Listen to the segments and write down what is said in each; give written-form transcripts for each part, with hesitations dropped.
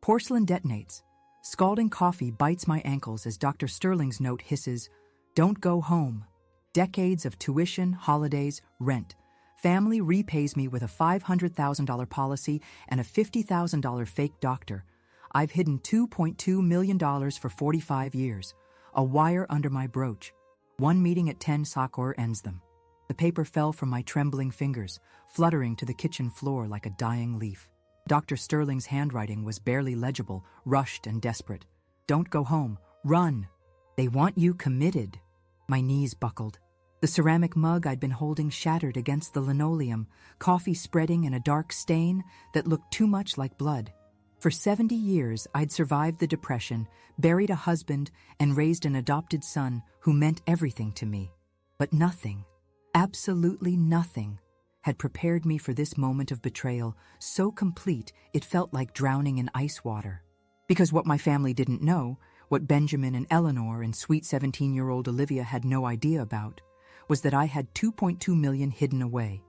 Porcelain detonates. Scalding coffee bites my ankles as Dr. Sterling's note hisses, "Don't go home." Decades of tuition, holidays, rent. Family repays me with a $500,000 policy and a $50,000 fake doctor. I've hidden $2.2 million for 45 years. A wire under my brooch. One meeting at 10 Sakor ends them. The paper fell from my trembling fingers, fluttering to the kitchen floor like a dying leaf. Dr. Sterling's handwriting was barely legible, rushed and desperate. "Don't go home. Run. They want you committed." My knees buckled. The ceramic mug I'd been holding shattered against the linoleum, coffee spreading in a dark stain that looked too much like blood. For 70 years, I'd survived the Depression, buried a husband, and raised an adopted son who meant everything to me. But nothing, absolutely nothing, had prepared me for this moment of betrayal, so complete it felt like drowning in ice water. Because what my family didn't know, what Benjamin and Eleanor and sweet 17-year-old Olivia had no idea about, was that I had $2.2 million hidden away.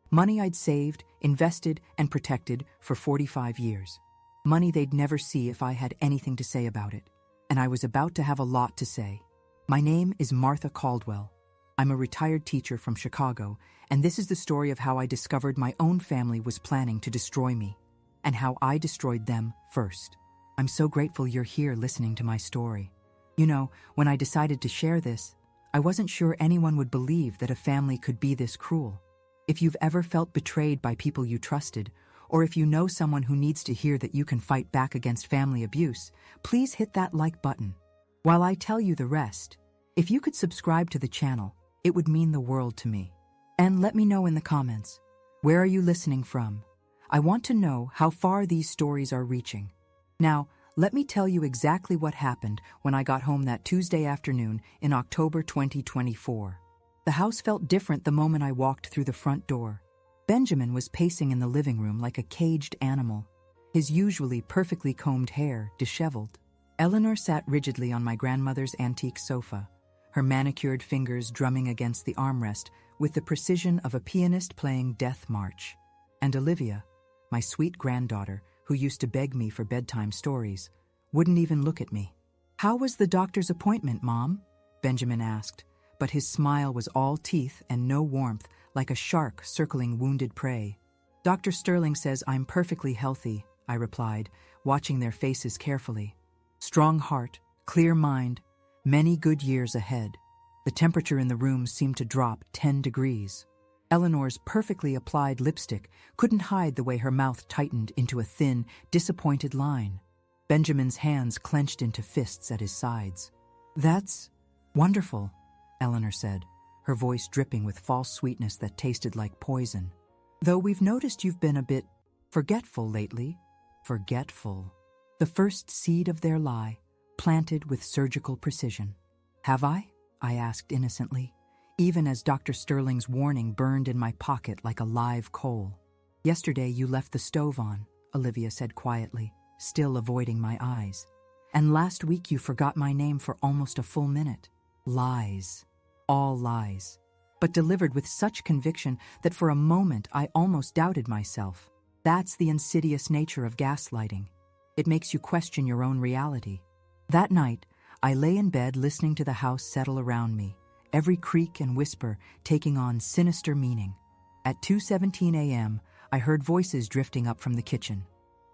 Money I'd saved, invested, and protected for 45 years. Money they'd never see if I had anything to say about it. And I was about to have a lot to say. My name is Martha Caldwell. I'm a retired teacher from Chicago, and this is the story of how I discovered my own family was planning to destroy me, and how I destroyed them first. I'm so grateful you're here listening to my story. You know, when I decided to share this, I wasn't sure anyone would believe that a family could be this cruel. If you've ever felt betrayed by people you trusted, or if you know someone who needs to hear that you can fight back against family abuse, please hit that like button. While I tell you the rest, if you could subscribe to the channel, it would mean the world to me. And let me know in the comments, where are you listening from? I want to know how far these stories are reaching. Now, let me tell you exactly what happened when I got home that Tuesday afternoon in October 2024. The house felt different the moment I walked through the front door. Benjamin was pacing in the living room like a caged animal, his usually perfectly combed hair disheveled. Eleanor sat rigidly on my grandmother's antique sofa, her manicured fingers drumming against the armrest with the precision of a pianist playing Death March. And Olivia, my sweet granddaughter, who used to beg me for bedtime stories, wouldn't even look at me. "How was the doctor's appointment, Mom?" Benjamin asked, but his smile was all teeth and no warmth, like a shark circling wounded prey. "Dr. Sterling says I'm perfectly healthy," I replied, watching their faces carefully. Strong heart, clear mind, many good years ahead. The temperature in the room seemed to drop 10 degrees. Eleanor's perfectly applied lipstick couldn't hide the way her mouth tightened into a thin, disappointed line. Benjamin's hands clenched into fists at his sides. "That's wonderful," Eleanor said, her voice dripping with false sweetness that tasted like poison. "Though we've noticed you've been a bit forgetful lately." Forgetful. The first seed of their lie, planted with surgical precision. "Have I?" I asked innocently, even as Dr. Sterling's warning burned in my pocket like a live coal. "Yesterday you left the stove on," Olivia said quietly, still avoiding my eyes. "And last week you forgot my name for almost a full minute." Lies. All lies. But delivered with such conviction that for a moment I almost doubted myself. That's the insidious nature of gaslighting. It makes you question your own reality. That night, I lay in bed listening to the house settle around me, every creak and whisper taking on sinister meaning. At 2:17 a.m., I heard voices drifting up from the kitchen.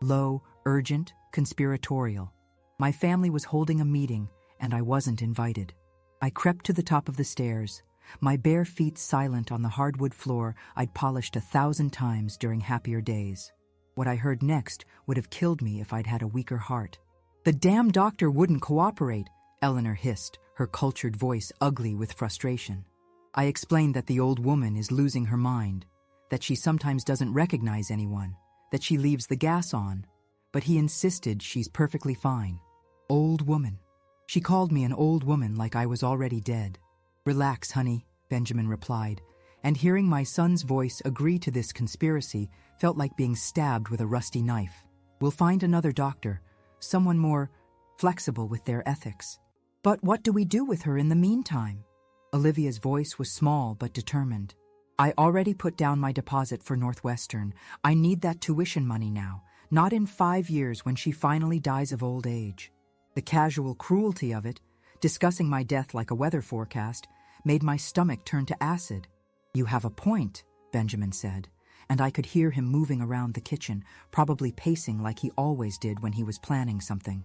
Low, urgent, conspiratorial. My family was holding a meeting, and I wasn't invited. I crept to the top of the stairs, my bare feet silent on the hardwood floor I'd polished 1,000 times during happier days. What I heard next would have killed me if I'd had a weaker heart. "The damn doctor wouldn't cooperate," Eleanor hissed, her cultured voice ugly with frustration. I explained that the old woman is losing her mind, that she sometimes doesn't recognize anyone, that she leaves the gas on, but he insisted she's perfectly fine. Old woman. She called me an old woman like I was already dead. "Relax, honey," Benjamin replied, and hearing my son's voice agree to this conspiracy felt like being stabbed with a rusty knife. "We'll find another doctor, someone more flexible with their ethics." "But what do we do with her in the meantime?" Olivia's voice was small but determined. "I already put down my deposit for Northwestern. I need that tuition money now, Not in 5 years when she finally dies of old age. The casual cruelty of it, discussing my death like a weather forecast, made my stomach turn to acid. "You have a point," Benjamin said, and I could hear him moving around the kitchen, probably pacing like he always did when he was planning something.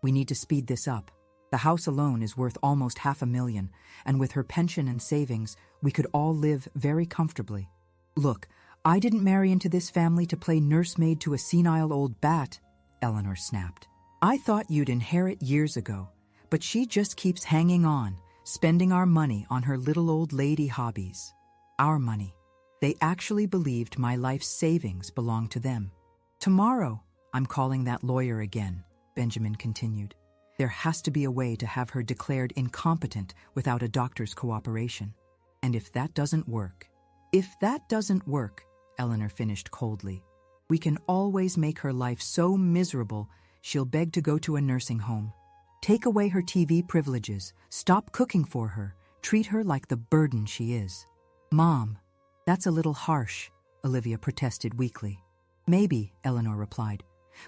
"We need to speed this up. The house alone is worth almost $500,000, and with her pension and savings, we could all live very comfortably. Look, I didn't marry into this family to play nursemaid to a senile old bat," Eleanor snapped. "I thought you'd inherit years ago, but she just keeps hanging on, spending our money on her little old lady hobbies. Our money. They actually believed my life's savings belonged to them. Tomorrow, I'm calling that lawyer again," Benjamin continued. "There has to be a way to have her declared incompetent without a doctor's cooperation. And if that doesn't work, Eleanor finished coldly, "we can always make her life so miserable she'll beg to go to a nursing home. Take away her TV privileges, stop cooking for her, treat her like the burden she is." "Mom, that's a little harsh," Olivia protested weakly. "Maybe," Eleanor replied,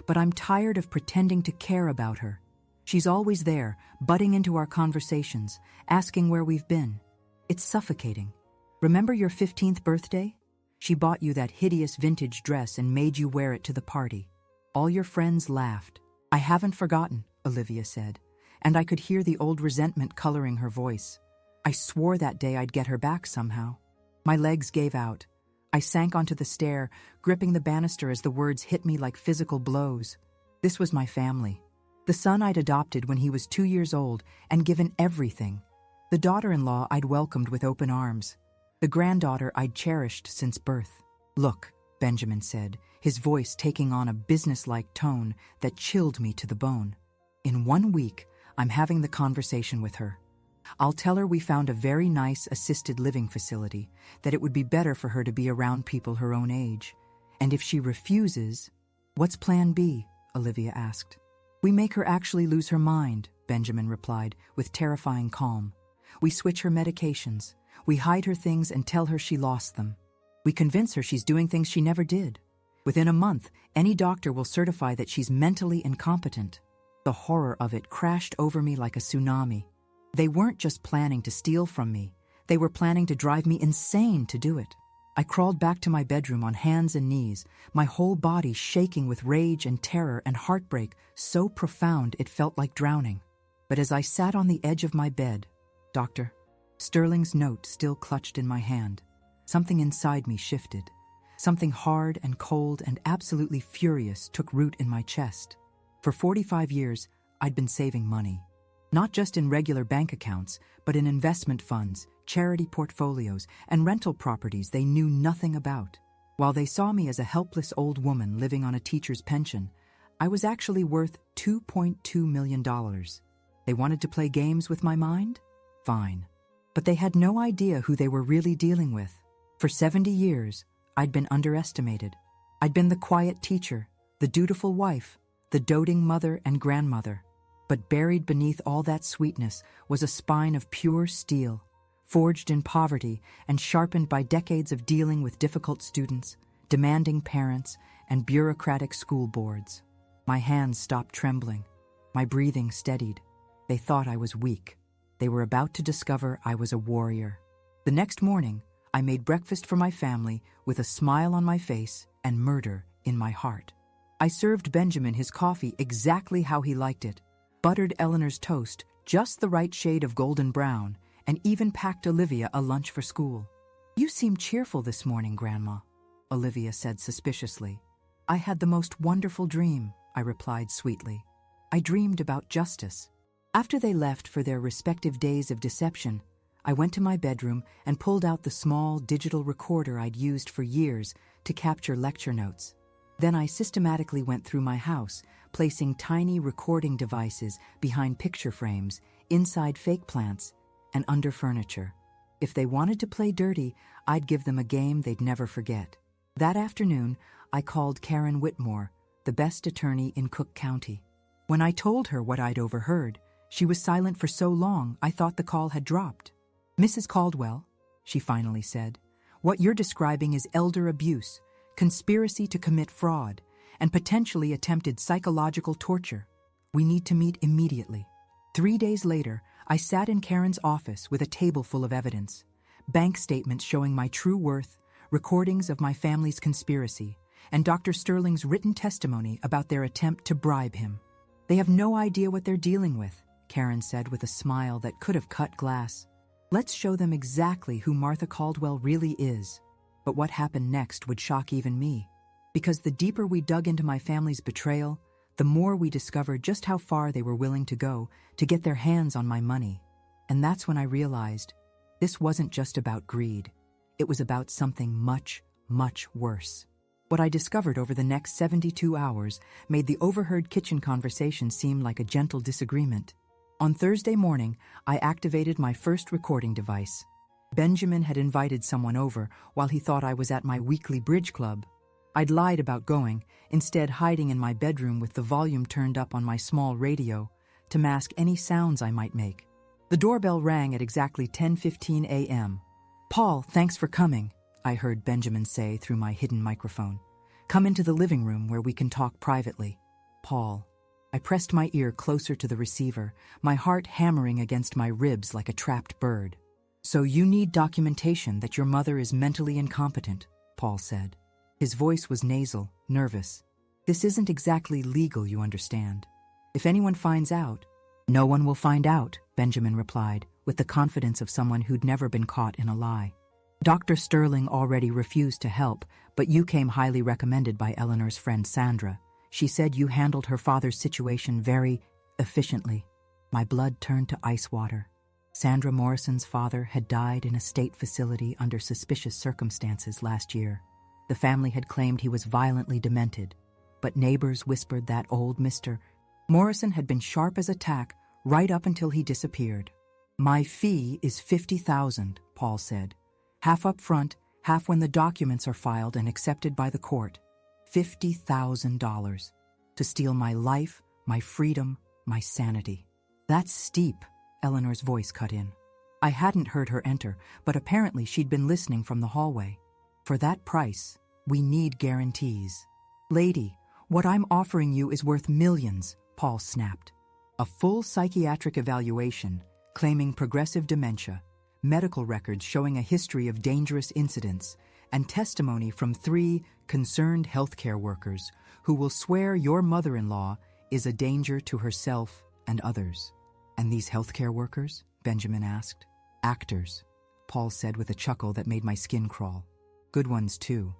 "but I'm tired of pretending to care about her. She's always there, butting into our conversations, asking where we've been. It's suffocating. Remember your 15th birthday? She bought you that hideous vintage dress and made you wear it to the party. All your friends laughed." "I haven't forgotten," Olivia said, and I could hear the old resentment coloring her voice. "I swore that day I'd get her back somehow." My legs gave out. I sank onto the stair, gripping the banister as the words hit me like physical blows. This was my family. The son I'd adopted when he was 2 years old and given everything. The daughter-in-law I'd welcomed with open arms. The granddaughter I'd cherished since birth. "Look," Benjamin said, his voice taking on a businesslike tone that chilled me to the bone. "In 1 week, I'm having the conversation with her. I'll tell her we found a very nice assisted living facility, that it would be better for her to be around people her own age. And if she refuses—" "What's plan B?" Olivia asked. "We make her actually lose her mind," Benjamin replied, with terrifying calm. "We switch her medications. We hide her things and tell her she lost them. We convince her she's doing things she never did. Within a month, any doctor will certify that she's mentally incompetent." The horror of it crashed over me like a tsunami. They weren't just planning to steal from me. They were planning to drive me insane to do it. I crawled back to my bedroom on hands and knees, my whole body shaking with rage and terror and heartbreak so profound it felt like drowning. But as I sat on the edge of my bed, Dr. Sterling's note still clutched in my hand. Something inside me shifted. Something hard and cold and absolutely furious took root in my chest. For 45 years, I'd been saving money. Not just in regular bank accounts, but in investment funds, charity portfolios, and rental properties they knew nothing about. While they saw me as a helpless old woman living on a teacher's pension, I was actually worth $2.2 million. They wanted to play games with my mind? Fine. But they had no idea who they were really dealing with. For 70 years, I'd been underestimated. I'd been the quiet teacher, the dutiful wife, the doting mother and grandmother. But buried beneath all that sweetness was a spine of pure steel, forged in poverty and sharpened by decades of dealing with difficult students, demanding parents, and bureaucratic school boards. My hands stopped trembling. My breathing steadied. They thought I was weak. They were about to discover I was a warrior. The next morning, I made breakfast for my family with a smile on my face and murder in my heart. I served Benjamin his coffee exactly how he liked it, buttered Eleanor's toast just the right shade of golden brown, and even packed Olivia a lunch for school. "You seem cheerful this morning, Grandma," Olivia said suspiciously. "I had the most wonderful dream," I replied sweetly. "I dreamed about justice." After they left for their respective days of deception, I went to my bedroom and pulled out the small digital recorder I'd used for years to capture lecture notes. Then I systematically went through my house, placing tiny recording devices behind picture frames, inside fake plants, and under furniture. If they wanted to play dirty, I'd give them a game they'd never forget. That afternoon, I called Karen Whitmore, the best attorney in Cook County. When I told her what I'd overheard, she was silent for so long I thought the call had dropped. "Mrs. Caldwell," she finally said, "what you're describing is elder abuse, conspiracy to commit fraud, and potentially attempted psychological torture. We need to meet immediately. 3 days later, I sat in Karen's office with a table full of evidence. Bank statements showing my true worth, recordings of my family's conspiracy, and Dr. Sterling's written testimony about their attempt to bribe him. They have no idea what they're dealing with, Karen said with a smile that could have cut glass. Let's show them exactly who Martha Caldwell really is. But what happened next would shock even me. Because the deeper we dug into my family's betrayal, the more we discovered just how far they were willing to go to get their hands on my money. And that's when I realized this wasn't just about greed. It was about something much, much worse. What I discovered over the next 72 hours made the overheard kitchen conversation seem like a gentle disagreement. On Thursday morning, I activated my first recording device. Benjamin had invited someone over while he thought I was at my weekly bridge club. I'd lied about going, instead hiding in my bedroom with the volume turned up on my small radio to mask any sounds I might make. The doorbell rang at exactly 10:15 a.m. "Paul, thanks for coming," I heard Benjamin say through my hidden microphone. "Come into the living room where we can talk privately." Paul. I pressed my ear closer to the receiver, my heart hammering against my ribs like a trapped bird. "So you need documentation that your mother is mentally incompetent," Paul said. His voice was nasal, nervous. "This isn't exactly legal, you understand. If anyone finds out—" "No one will find out," Benjamin replied, with the confidence of someone who'd never been caught in a lie. "Dr. Sterling already refused to help, but you came highly recommended by Eleanor's friend Sandra. She said you handled her father's situation very efficiently." My blood turned to ice water. Sandra Morrison's father had died in a state facility under suspicious circumstances last year. The family had claimed he was violently demented, but neighbors whispered that old Mr. Morrison had been sharp as a tack right up until he disappeared. "My fee is $50,000, Paul said. "Half up front, half when the documents are filed and accepted by the court. $50,000 to steal my life, my freedom, my sanity." "That's steep," Eleanor's voice cut in. I hadn't heard her enter, but apparently she'd been listening from the hallway. "For that price, we need guarantees." "Lady, what I'm offering you is worth millions," Paul snapped. A full psychiatric evaluation, claiming progressive dementia, medical records showing a history of dangerous incidents, and testimony from 3 concerned healthcare workers who will swear your mother-in-law is a danger to herself and others. "And these healthcare workers?" Benjamin asked. "Actors," Paul said with a chuckle that made my skin crawl. "Good ones, too.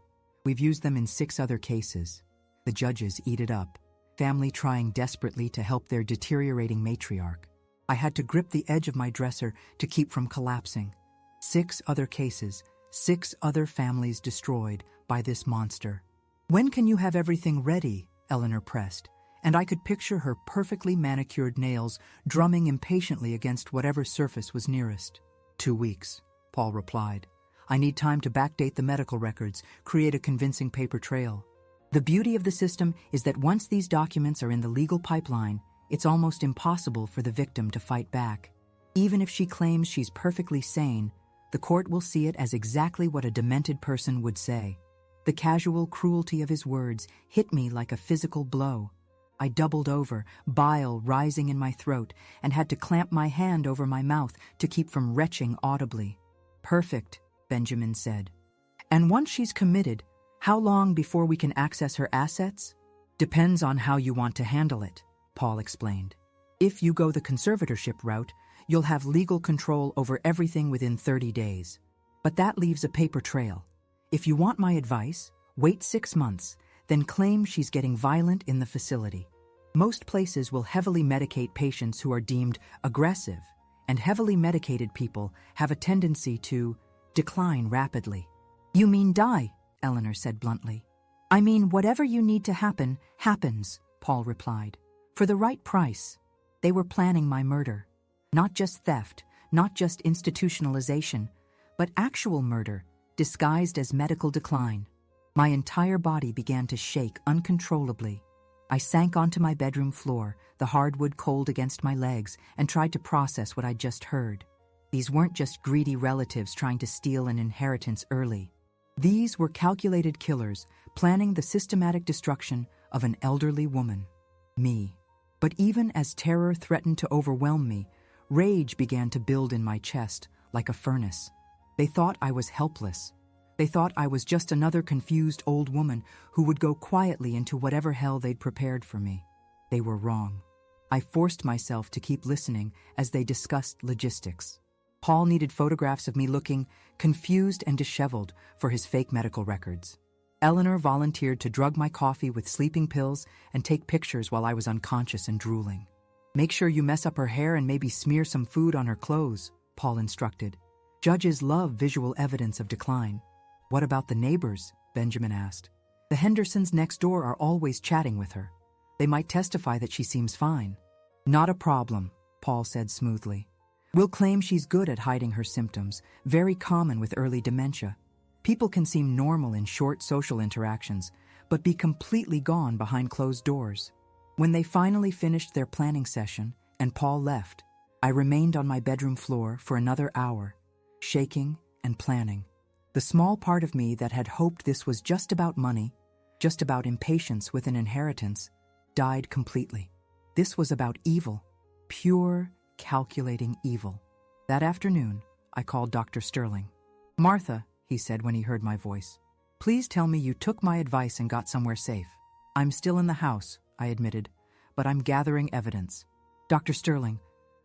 We've used them in 6 other cases. The judges eat it up. Family trying desperately to help their deteriorating matriarch. I had to grip the edge of my dresser to keep from collapsing. 6 other cases, 6 other families destroyed by this monster." "When can you have everything ready?" Eleanor pressed, and I could picture her perfectly manicured nails drumming impatiently against whatever surface was nearest. 2 weeks, Paul replied. "I need time to backdate the medical records, create a convincing paper trail. The beauty of the system is that once these documents are in the legal pipeline, it's almost impossible for the victim to fight back. Even if she claims she's perfectly sane, the court will see it as exactly what a demented person would say." The casual cruelty of his words hit me like a physical blow. I doubled over, bile rising in my throat, and had to clamp my hand over my mouth to keep from retching audibly. "Perfect," Benjamin said. "And once she's committed, how long before we can access her assets?" "Depends on how you want to handle it," Paul explained. "If you go the conservatorship route, you'll have legal control over everything within 30 days. But that leaves a paper trail. If you want my advice, wait 6 months, then claim she's getting violent in the facility. Most places will heavily medicate patients who are deemed aggressive, and heavily medicated people have a tendency to decline rapidly." "You mean die?" Eleanor said bluntly. "I mean whatever you need to happen, happens," Paul replied. "For the right price." They were planning my murder. Not just theft, not just institutionalization, but actual murder, disguised as medical decline. My entire body began to shake uncontrollably. I sank onto my bedroom floor, the hardwood cold against my legs, and tried to process what I'd just heard. These weren't just greedy relatives trying to steal an inheritance early. These were calculated killers planning the systematic destruction of an elderly woman, me. But even as terror threatened to overwhelm me, rage began to build in my chest like a furnace. They thought I was helpless. They thought I was just another confused old woman who would go quietly into whatever hell they'd prepared for me. They were wrong. I forced myself to keep listening as they discussed logistics. Paul needed photographs of me looking confused and disheveled for his fake medical records. Eleanor volunteered to drug my coffee with sleeping pills and take pictures while I was unconscious and drooling. Make sure you mess up her hair and maybe smear some food on her clothes, Paul instructed. Judges love visual evidence of decline. What about the neighbors? Benjamin asked. The Hendersons next door are always chatting with her. They might testify that she seems fine. Not a problem, Paul said smoothly. We'll claim she's good at hiding her symptoms, very common with early dementia. People can seem normal in short social interactions, but be completely gone behind closed doors. When they finally finished their planning session and Paul left, I remained on my bedroom floor for another hour, shaking and planning. The small part of me that had hoped this was just about money, just about impatience with an inheritance, died completely. This was about evil, pure, calculating evil. That afternoon, I called Dr. Sterling. Martha, he said when he heard my voice, please tell me you took my advice and got somewhere safe. I'm still in the house, I admitted, but I'm gathering evidence. Dr. Sterling,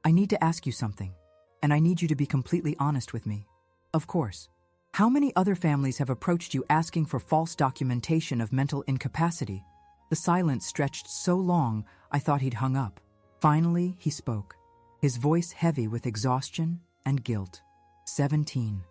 I need to ask you something, and I need you to be completely honest with me. Of course. How many other families have approached you asking for false documentation of mental incapacity? The silence stretched so long, I thought he'd hung up. Finally, he spoke, his voice heavy with exhaustion and guilt. 17,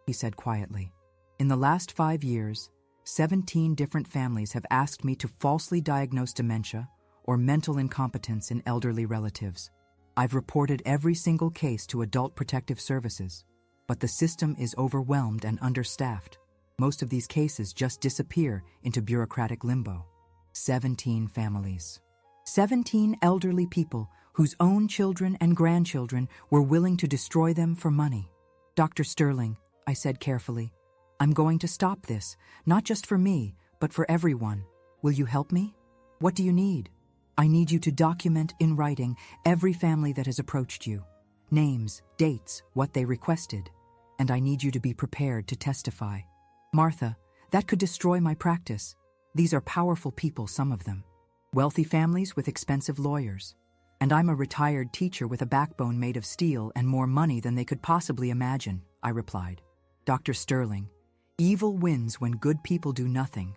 he said quietly. In the last 5 years, 17 different families have asked me to falsely diagnose dementia or mental incompetence in elderly relatives. I've reported every single case to Adult Protective Services, but the system is overwhelmed and understaffed. Most of these cases just disappear into bureaucratic limbo. 17 families. 17 elderly people whose own children and grandchildren were willing to destroy them for money. Dr. Sterling, I said carefully, I'm going to stop this, not just for me, but for everyone. Will you help me? What do you need? I need you to document in writing every family that has approached you. Names, dates, what they requested. And I need you to be prepared to testify. Martha, that could destroy my practice. These are powerful people, some of them. Wealthy families with expensive lawyers. And I'm a retired teacher with a backbone made of steel and more money than they could possibly imagine, I replied. Dr. Sterling, evil wins when good people do nothing.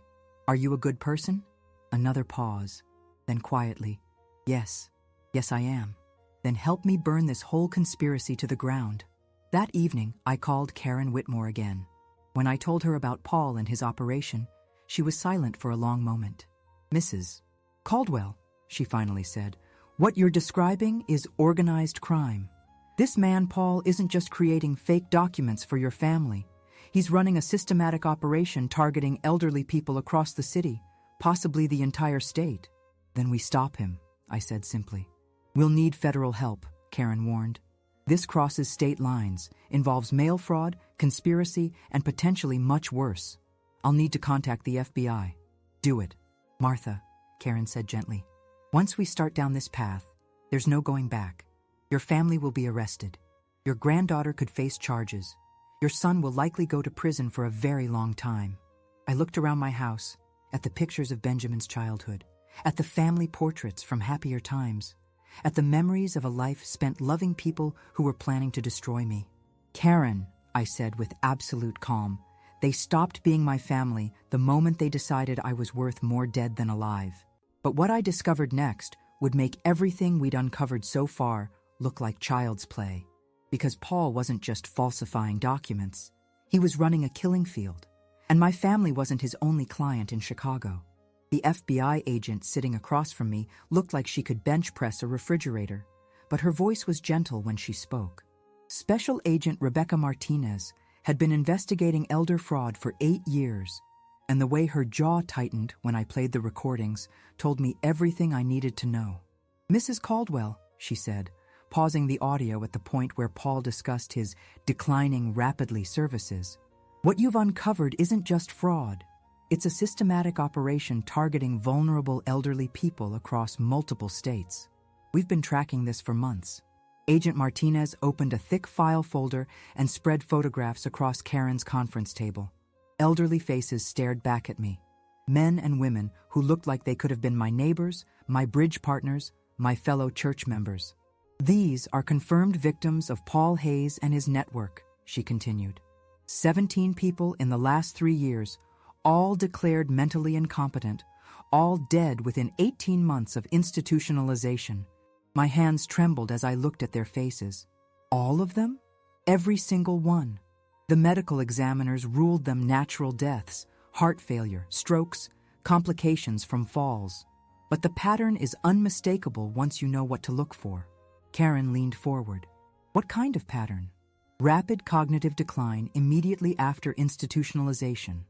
Are you a good person? Another pause. Then quietly, yes, I am. Then help me burn this whole conspiracy to the ground. That evening, I called Karen Whitmore again. When I told her about Paul and his operation, she was silent for a long moment. Mrs. Caldwell, she finally said, what you're describing is organized crime. This man, Paul, isn't just creating fake documents for your family. He's running a systematic operation targeting elderly people across the city, possibly the entire state. Then we stop him, I said simply. We'll need federal help, Karen warned. This crosses state lines, involves mail fraud, conspiracy, and potentially much worse. I'll need to contact the FBI. Do it. Martha, Karen said gently. Once we start down this path, there's no going back. Your family will be arrested. Your granddaughter could face charges. Your son will likely go to prison for a very long time. I looked around my house, at the pictures of Benjamin's childhood, at the family portraits from happier times, at the memories of a life spent loving people who were planning to destroy me. Karen, I said with absolute calm, they stopped being my family the moment they decided I was worth more dead than alive. But what I discovered next would make everything we'd uncovered so far look like child's play. Because Paul wasn't just falsifying documents. He was running a killing field. And my family wasn't his only client in Chicago. The FBI agent sitting across from me looked like she could bench press a refrigerator, but her voice was gentle when she spoke. Special Agent Rebecca Martinez had been investigating elder fraud for 8 years, and the way her jaw tightened when I played the recordings told me everything I needed to know. Mrs. Caldwell, she said, pausing the audio at the point where Paul discussed his declining rapidly services. What you've uncovered isn't just fraud. It's a systematic operation targeting vulnerable elderly people across multiple states. We've been tracking this for months. Agent Martinez opened a thick file folder and spread photographs across Karen's conference table. Elderly faces stared back at me. Men and women who looked like they could have been my neighbors, my bridge partners, my fellow church members. These are confirmed victims of Paul Hayes and his network, she continued. 17 people in the last 3 years, all declared mentally incompetent, all dead within 18 months of institutionalization. My hands trembled as I looked at their faces. All of them? Every single one. The medical examiners ruled them natural deaths, heart failure, strokes, complications from falls. But the pattern is unmistakable once you know what to look for. Karen leaned forward. What kind of pattern? Rapid cognitive decline immediately after institutionalization,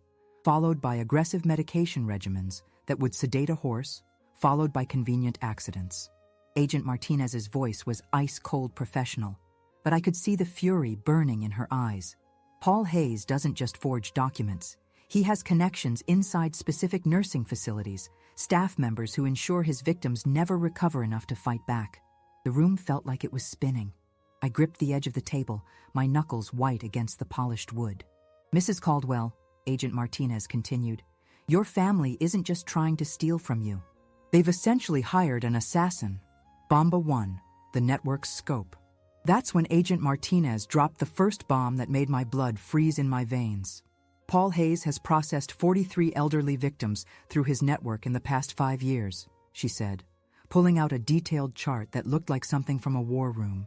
followed by aggressive medication regimens that would sedate a horse, followed by convenient accidents. Agent Martinez's voice was ice-cold professional, but I could see the fury burning in her eyes. Paul Hayes doesn't just forge documents. He has connections inside specific nursing facilities, staff members who ensure his victims never recover enough to fight back. The room felt like it was spinning. I gripped the edge of the table, my knuckles white against the polished wood. Mrs. Caldwell, Agent Martinez continued, your family isn't just trying to steal from you. They've essentially hired an assassin. Bomba 1, the network's scope. That's when Agent Martinez dropped the first bomb that made my blood freeze in my veins. Paul Hayes has processed 43 elderly victims through his network in the past 5 years, she said, pulling out a detailed chart that looked like something from a war room.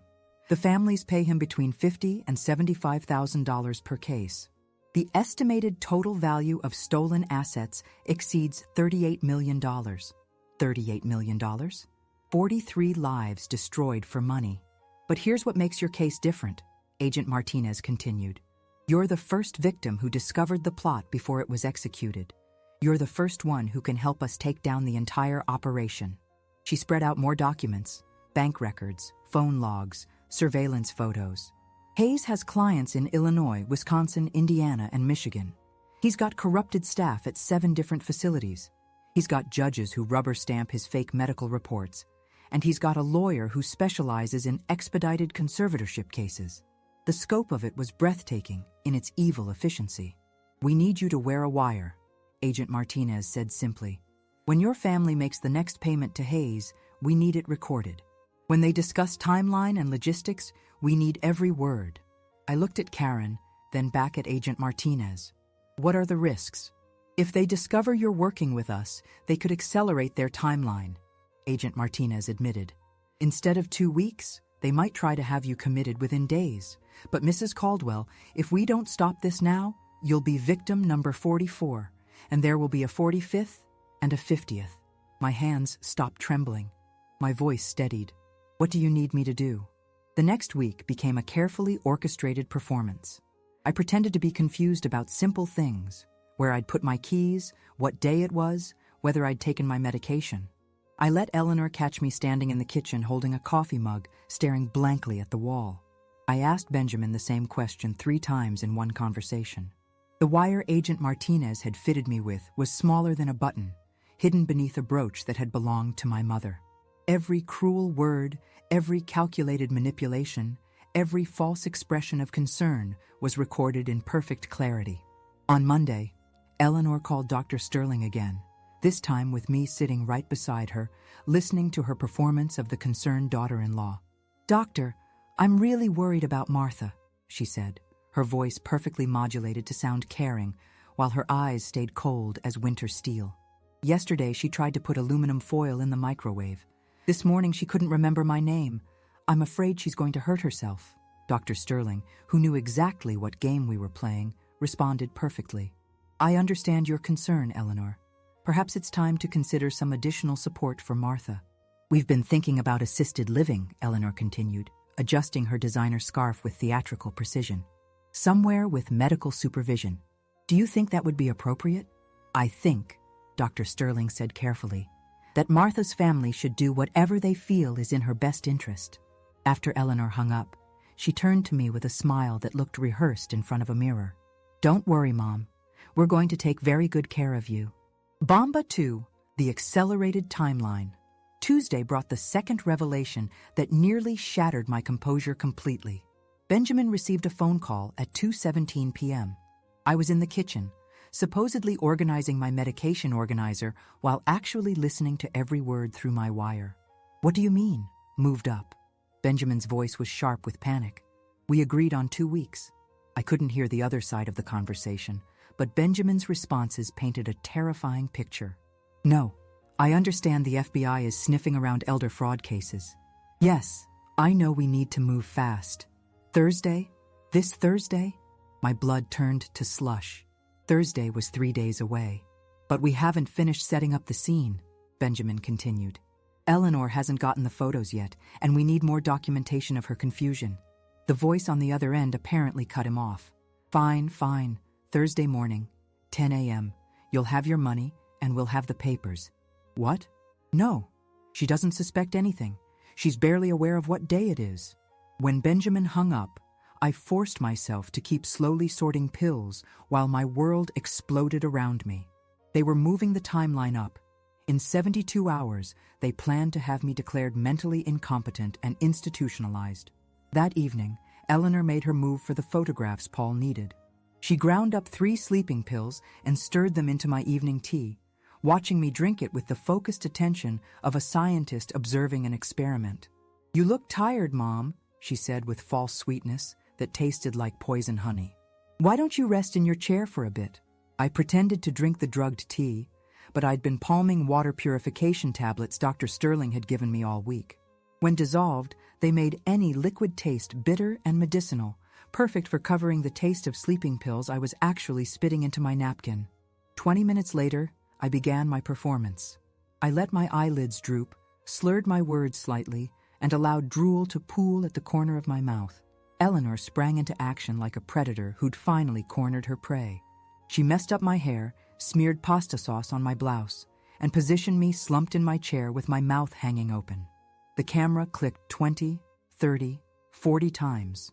The families pay him between $50,000 and $75,000 per case. The estimated total value of stolen assets exceeds $38 million. $38 million? 43 lives destroyed for money. But here's what makes your case different, Agent Martinez continued. You're the first victim who discovered the plot before it was executed. You're the first one who can help us take down the entire operation. She spread out more documents, bank records, phone logs, surveillance photos. Hayes has clients in Illinois, Wisconsin, Indiana, and Michigan. He's got corrupted staff at 7 different facilities. He's got judges who rubber stamp his fake medical reports. And he's got a lawyer who specializes in expedited conservatorship cases. The scope of it was breathtaking in its evil efficiency. We need you to wear a wire, Agent Martinez said simply. When your family makes the next payment to Hayes, we need it recorded. When they discuss timeline and logistics, we need every word. I looked at Karen, then back at Agent Martinez. What are the risks? If they discover you're working with us, they could accelerate their timeline, Agent Martinez admitted. Instead of 2 weeks, they might try to have you committed within days. But Mrs. Caldwell, if we don't stop this now, you'll be victim number 44, and there will be a 45th and a 50th. My hands stopped trembling. My voice steadied. What do you need me to do? The next week became a carefully orchestrated performance. I pretended to be confused about simple things, where I'd put my keys, what day it was, whether I'd taken my medication. I let Eleanor catch me standing in the kitchen holding a coffee mug, staring blankly at the wall. I asked Benjamin the same question 3 times in one conversation. The wire Agent Martinez had fitted me with was smaller than a button, hidden beneath a brooch that had belonged to my mother. Every cruel word, every calculated manipulation, every false expression of concern was recorded in perfect clarity. On Monday, Eleanor called Dr. Sterling again, this time with me sitting right beside her, listening to her performance of the concerned daughter-in-law. Doctor, I'm really worried about Martha, she said, her voice perfectly modulated to sound caring, while her eyes stayed cold as winter steel. Yesterday, she tried to put aluminum foil in the microwave. This morning, she couldn't remember my name. I'm afraid she's going to hurt herself. Dr. Sterling, who knew exactly what game we were playing, responded perfectly. I understand your concern, Eleanor. Perhaps it's time to consider some additional support for Martha. We've been thinking about assisted living, Eleanor continued, adjusting her designer scarf with theatrical precision. Somewhere with medical supervision. Do you think that would be appropriate? I think, Dr. Sterling said carefully, that Martha's family should do whatever they feel is in her best interest. After Eleanor hung up, she turned to me with a smile that looked rehearsed in front of a mirror. Don't worry, Mom. We're going to take very good care of you. Bomba 2, the accelerated timeline. Tuesday brought the second revelation that nearly shattered my composure completely. Benjamin received a phone call at 2:17 p.m. I was in the kitchen, supposedly organizing my medication organizer while actually listening to every word through my wire. What do you mean, moved up? Benjamin's voice was sharp with panic. We agreed on 2 weeks. I couldn't hear the other side of the conversation, but Benjamin's responses painted a terrifying picture. No, I understand the FBI is sniffing around elder fraud cases. Yes, I know we need to move fast. Thursday? This Thursday? My blood turned to slush. Thursday was 3 days away. But we haven't finished setting up the scene, Benjamin continued. Eleanor hasn't gotten the photos yet, and we need more documentation of her confusion. The voice on the other end apparently cut him off. Fine. Thursday morning, 10 a.m. You'll have your money, and we'll have the papers. What? No. She doesn't suspect anything. She's barely aware of what day it is. When Benjamin hung up, I forced myself to keep slowly sorting pills while my world exploded around me. They were moving the timeline up. In 72 hours, they planned to have me declared mentally incompetent and institutionalized. That evening, Eleanor made her move for the photographs Paul needed. She ground up 3 sleeping pills and stirred them into my evening tea, watching me drink it with the focused attention of a scientist observing an experiment. You look tired, Mom, she said with false sweetness that tasted like poison honey. Why don't you rest in your chair for a bit? I pretended to drink the drugged tea, but I'd been palming water purification tablets Dr. Sterling had given me all week. When dissolved, they made any liquid taste bitter and medicinal, perfect for covering the taste of sleeping pills I was actually spitting into my napkin. 20 minutes later, I began my performance. I let my eyelids droop, slurred my words slightly, and allowed drool to pool at the corner of my mouth. Eleanor sprang into action like a predator who'd finally cornered her prey. She messed up my hair, smeared pasta sauce on my blouse, and positioned me slumped in my chair with my mouth hanging open. The camera clicked 20, 30, 40 times.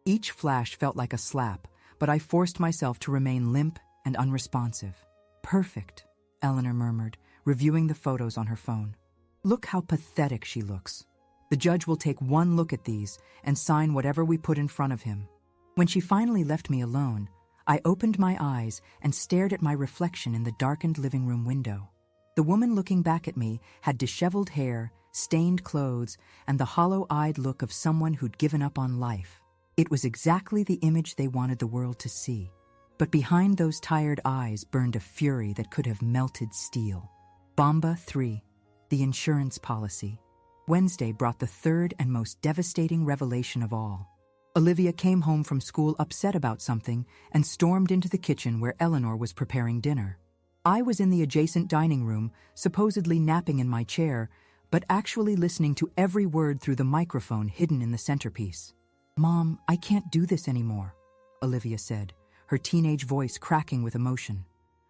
Each flash felt like a slap, but I forced myself to remain limp and unresponsive. Perfect, Eleanor murmured, reviewing the photos on her phone. Look how pathetic she looks. The judge will take one look at these and sign whatever we put in front of him. When she finally left me alone, I opened my eyes and stared at my reflection in the darkened living room window. The woman looking back at me had disheveled hair, stained clothes, and the hollow-eyed look of someone who'd given up on life. It was exactly the image they wanted the world to see. But behind those tired eyes burned a fury that could have melted steel. Bomba 3, the insurance policy. Wednesday brought the third and most devastating revelation of all. Olivia came home from school upset about something and stormed into the kitchen where Eleanor was preparing dinner. I was in the adjacent dining room, supposedly napping in my chair, but actually listening to every word through the microphone hidden in the centerpiece. Mom, I can't do this anymore, Olivia said, her teenage voice cracking with emotion.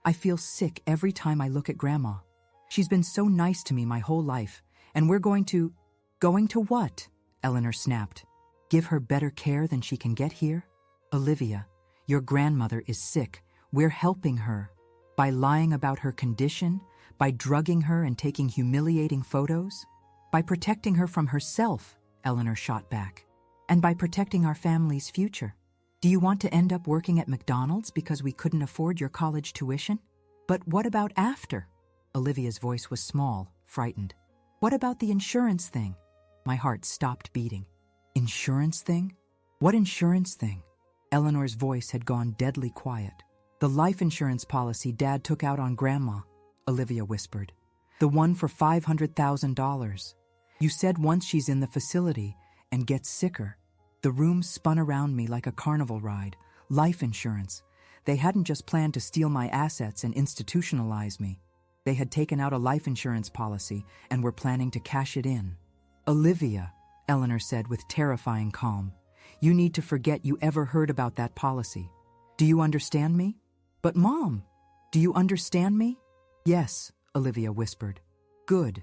I feel sick every time I look at Grandma. She's been so nice to me my whole life, and we're going to what? Eleanor snapped. Give her better care than she can get here? Olivia, your grandmother is sick. We're helping her. By lying about her condition, by drugging her and taking humiliating photos, by protecting her from herself, Eleanor shot back, and by protecting our family's future. Do you want to end up working at McDonald's because we couldn't afford your college tuition? But what about after? Olivia's voice was small, frightened. What about the insurance thing? My heart stopped beating. Insurance thing? What insurance thing? Eleanor's voice had gone deadly quiet. The life insurance policy Dad took out on Grandma, Olivia whispered. The one for $500,000. You said once she's in the facility and gets sicker. The room spun around me like a carnival ride. Life insurance. They hadn't just planned to steal my assets and institutionalize me. They had taken out a life insurance policy and were planning to cash it in. Olivia, Eleanor said with terrifying calm, you need to forget you ever heard about that policy. Do you understand me? But Mom, do you understand me? Yes, Olivia whispered. Good.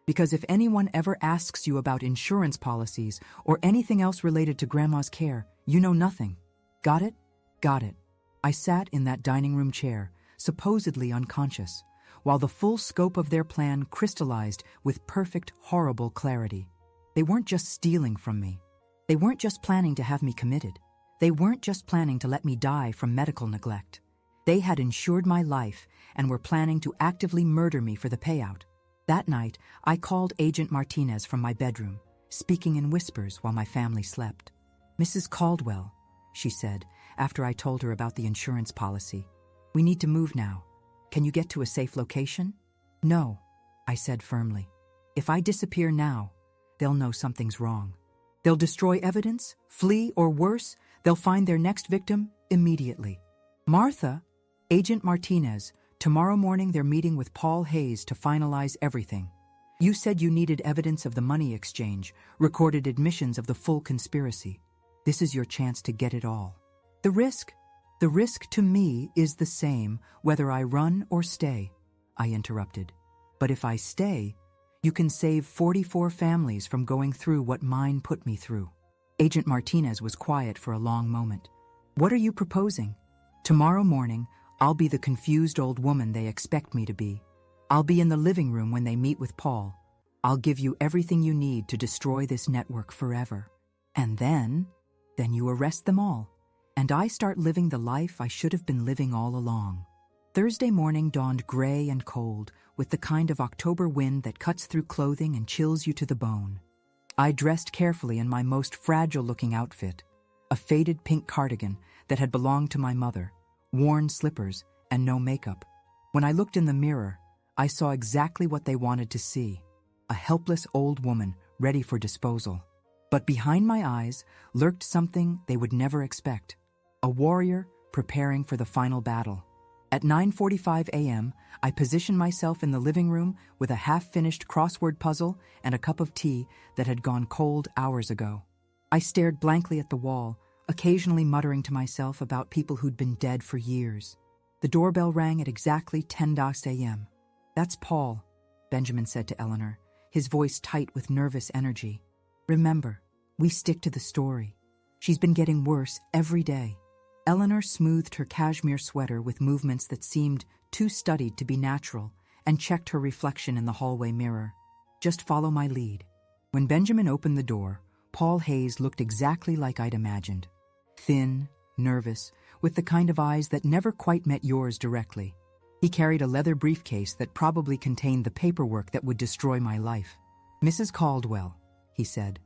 Because if anyone ever asks you about insurance policies or anything else related to Grandma's care, you know nothing. Got it? Got it. I sat in that dining room chair, supposedly unconscious, while the full scope of their plan crystallized with perfect, horrible clarity. They weren't just stealing from me. They weren't just planning to have me committed. They weren't just planning to let me die from medical neglect. They had insured my life and were planning to actively murder me for the payout. That night, I called Agent Martinez from my bedroom, speaking in whispers while my family slept. "Mrs. Caldwell," she said, after I told her about the insurance policy, "we need to move now. Can you get to a safe location?" "No," I said firmly. "If I disappear now, they'll know something's wrong. They'll destroy evidence, flee, or worse, they'll find their next victim immediately." "Martha," Agent Martinez, "tomorrow morning they're meeting with Paul Hayes to finalize everything. You said you needed evidence of the money exchange, recorded admissions of the full conspiracy. This is your chance to get it all. The risk to me is the same whether I run or stay," I interrupted. "But if I stay, you can save 44 families from going through what mine put me through." Agent Martinez was quiet for a long moment. "What are you proposing?" "Tomorrow morning, I'll be the confused old woman they expect me to be. I'll be in the living room when they meet with Paul. I'll give you everything you need to destroy this network forever. And then you arrest them all, and I start living the life I should have been living all along." Thursday morning dawned gray and cold, with the kind of October wind that cuts through clothing and chills you to the bone. I dressed carefully in my most fragile-looking outfit, a faded pink cardigan that had belonged to my mother, worn slippers, and no makeup. When I looked in the mirror, I saw exactly what they wanted to see: a helpless old woman ready for disposal. But behind my eyes lurked something they would never expect: a warrior preparing for the final battle. At 9:45 a.m., I positioned myself in the living room with a half-finished crossword puzzle and a cup of tea that had gone cold hours ago. I stared blankly at the wall, occasionally muttering to myself about people who'd been dead for years. The doorbell rang at exactly 10 a.m. "That's Paul," Benjamin said to Eleanor, his voice tight with nervous energy. "Remember, we stick to the story. She's been getting worse every day." Eleanor smoothed her cashmere sweater with movements that seemed too studied to be natural and checked her reflection in the hallway mirror. "Just follow my lead." When Benjamin opened the door, Paul Hayes looked exactly like I'd imagined. Thin, nervous, with the kind of eyes that never quite met yours directly. He carried a leather briefcase that probably contained the paperwork that would destroy my life. "Mrs. Caldwell," he said,